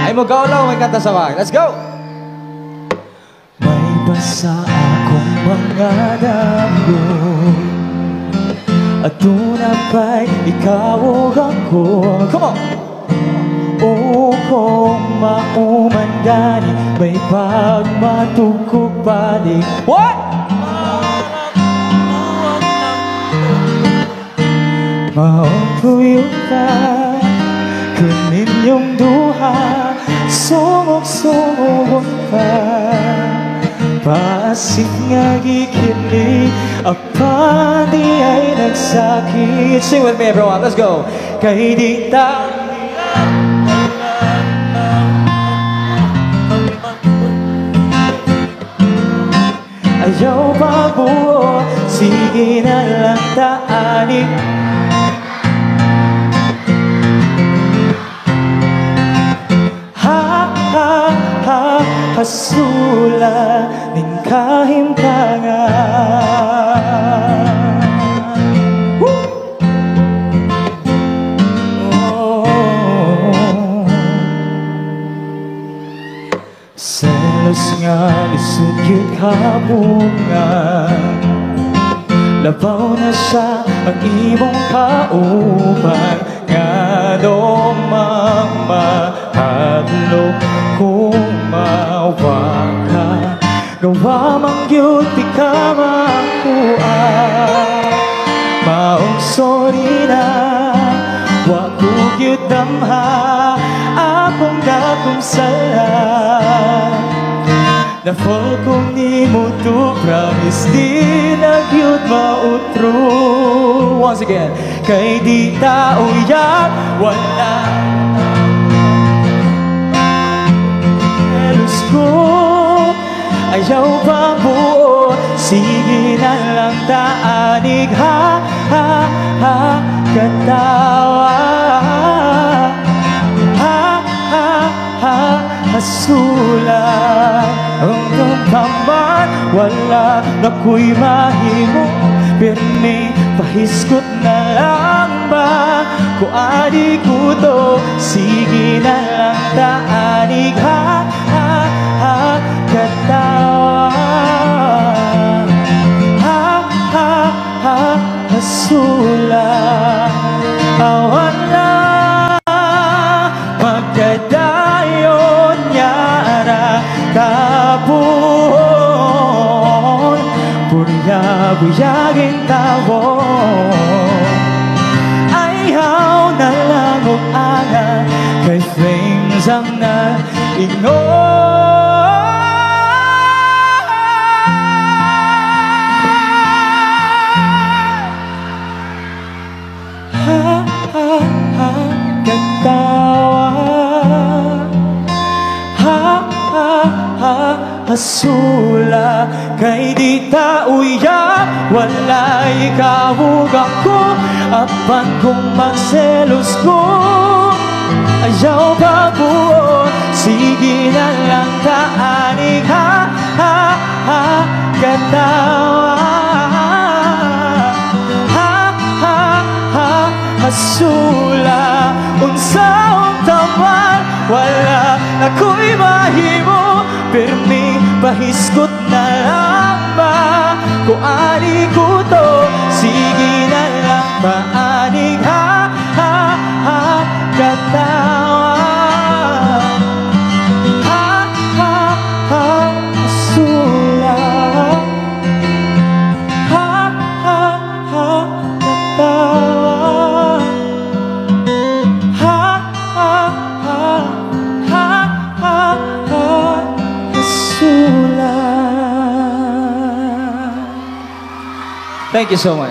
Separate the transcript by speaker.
Speaker 1: Ay mo gaulaw, may kanta sa wag. Let's go!
Speaker 2: May basa akong mga damo at tunapay ikaw o ako.
Speaker 1: Come on!
Speaker 2: O kung maumandani, may pagmatugkog balik.
Speaker 1: What?
Speaker 2: Maungkuyo ka kung inyong duha, sumog-sumog ka. Pasig nga gikilig, apan di ay nagsakit.
Speaker 1: Sing with me everyone, let's go!
Speaker 2: Kay di ta ayaw pa buo, sige na lang taanin. Hasula ning kahimtangan. Selos nga isugyot kabungan, labaw na siya ang imong kauban. Nga domang mahadlok kung mawa ka, gawa mangyuti ka makuha. Maong sorry na, wako gyud damha akong dakong sala. Na-fall kong ni mo to promise, di na gyud mautro.
Speaker 1: Once again,
Speaker 2: kay di tao yan, wala elos ko. Ayaw pa buo, sige na lang taanig. Ha, ha, ha, katawa. Ha, ha, ha, hasula. Hanggang paman, wala na ko'y mahimo. Pirmi, pahiskot na lang ba? Kung adi ko to, sige na lang taanig. Ha, ha, ha, katawa. Ha, ha, ha, hasula. Awan na magkadayon nyara kapon, purya-buyagin tawon. Ayaw na lang o ana kay flames ang naingon. Ha, ha, ha, katawa. Ha, ha, ha, hasula. Kay di tauya, wala'y kawug ako. Apan kung magselos ko, ayaw pa buo, sige na lang taanig. Ha, ha, ha, katawa. Ha, ha, ha, hasula. Unsaong taman, wala ako'y mahimo. Pirmi, pahiskot na lang ba? Kung ani ko to, sige na lang maanig. Ha, ha, ha, katawa. Ha, ha, ha, hasula. Ha, ha, ha, katawa. Ha, ha, ha, ha, ha, ha, hasula.
Speaker 1: Thank you so much.